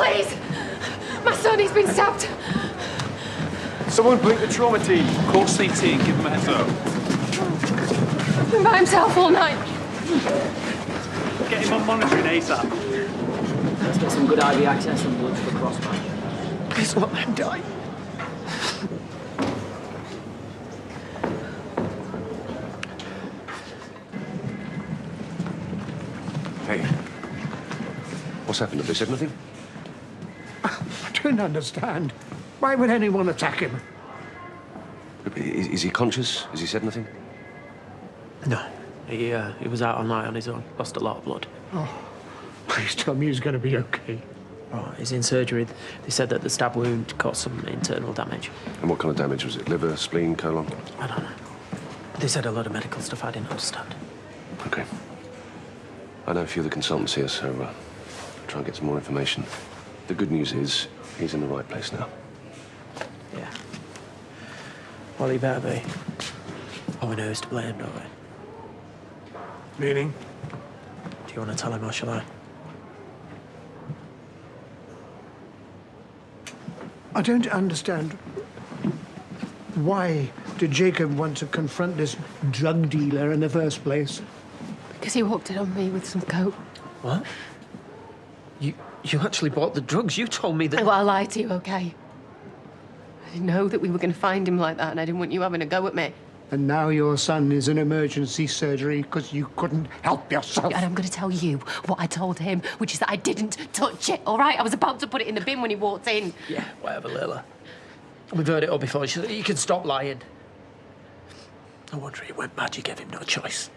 please! My son, he's been stabbed. Someone blink the trauma team. Call CT and give him a heads up. He's been by himself all night. Get him on monitoring ASAP. Let's get some good IV access and blood for the crossmatch. Please don't let him die. Hey. What's happened? Have they said nothing? I don't understand. Why would anyone attack him? Is he conscious? Has he said nothing? No. He was out all night on his own. Lost a lot of blood. Oh, please tell me he's going to be okay. Oh, he's in surgery. They said that the stab wound caused some internal damage. And what kind of damage was it? Liver, spleen, colon? I don't know. They said a lot of medical stuff I didn't understand. Okay. I know a few of the consultants here, so I'll try and get some more information. The good news is he's in the right place now. Yeah. Well, he better be. Oh, we know who's to blame, don't we? Meaning? Do you want to tell him or shall I? I don't understand. Why did Jacob want to confront this drug dealer in the first place? Because he walked in on me with some coke. What? You actually bought the drugs? You told me that... Well, I lied to you, OK? I didn't know that we were going to find him like that, and I didn't want you having a go at me. And now your son is in emergency surgery because you couldn't help yourself. And I'm going to tell you what I told him, which is that I didn't touch it, all right? I was about to put it in the bin when he walked in. Yeah, whatever, Leyla. We've heard it all before. You can stop lying. No wonder he went mad. You gave him no choice.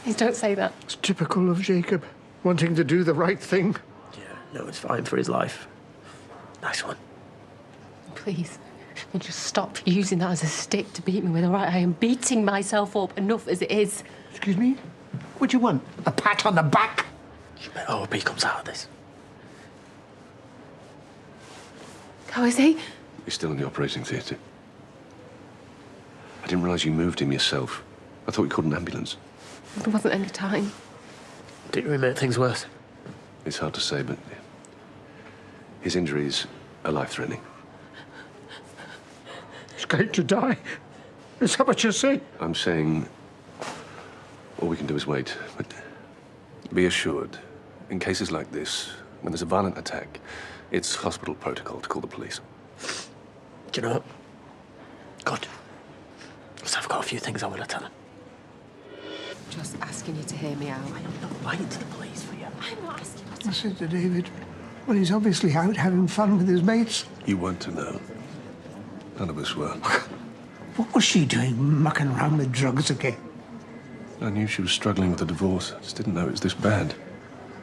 Please don't say that. It's typical of Jacob, wanting to do the right thing. Yeah, no, it's fine for his life. Nice one. Please, you just stop using that as a stick to beat me with, all right? I am beating myself up enough as it is. Excuse me? What do you want? A pat on the back? You better hope he comes out of this. How is he? He's still in the operating theatre. I didn't realise you moved him yourself. I thought you called an ambulance. There wasn't any time. Didn't we make things worse? It's hard to say, but his injuries are life-threatening. He's going to die. Is that what you're saying? I'm saying all we can do is wait, but be assured, in cases like this, when there's a violent attack, it's hospital protocol to call the police. Do you know what? Good. Because I've got a few things I want to tell him. Just asking you to hear me out. I am not lying to the police for you. I'm not asking you to... I said to David, well, he's obviously out having fun with his mates. You weren't to know. None of us were. What was she doing, mucking around with drugs again? I knew she was struggling with a divorce. I just didn't know it was this bad.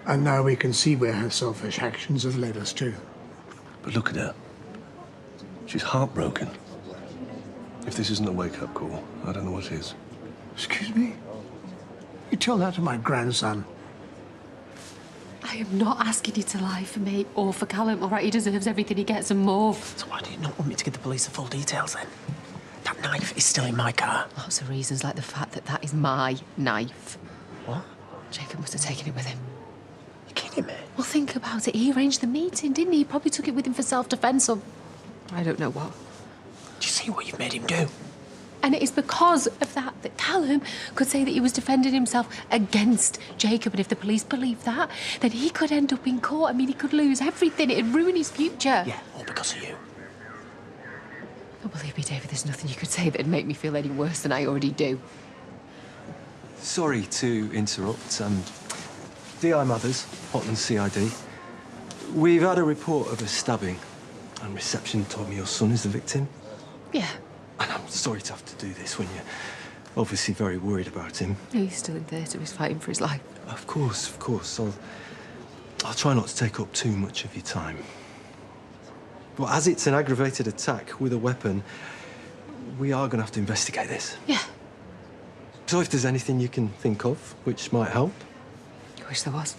And now we can see where her selfish actions have led us to. But look at her. She's heartbroken. If this isn't a wake-up call, I don't know what is. Excuse me? You tell that to my grandson. I am not asking you to lie for me or for Callum, all right? He deserves everything he gets and more. So why do you not want me to give the police the full details, then? That knife is still in my car. Lots of reasons, like the fact that that is my knife. What? Jacob must have taken it with him. You kidding me? Well, think about it. He arranged the meeting, didn't he? He probably took it with him for self-defence or... I don't know what. Do you see what you've made him do? And it is because of that that Callum could say that he was defending himself against Jacob. And if the police believe that, then he could end up in court. I mean, he could lose everything. It'd ruin his future. Yeah, all because of you. Oh, believe me, David, there's nothing you could say that'd make me feel any worse than I already do. Sorry to interrupt. DI Mothers, Hotland CID. We've had a report of a stabbing, and reception told me your son is the victim. Yeah. And I'm sorry to have to do this when you're obviously very worried about him. He's still in theatre. He's fighting for his life. Of course, of course. I'll try not to take up too much of your time. But as it's an aggravated attack with a weapon, we are going to have to investigate this. Yeah. So if there's anything you can think of which might help. I wish there was.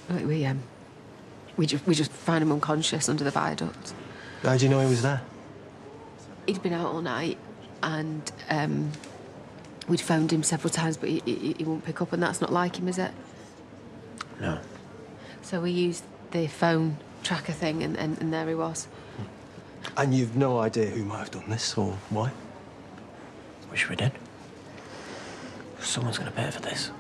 We just found him unconscious under the viaduct. How do you know he was there? He'd been out all night, and we'd phoned him several times, but he won't pick up, and that's not like him, is it? No. So we used the phone tracker thing, and there he was. And you've no idea who might have done this or why? Wish we did. Someone's going to pay for this.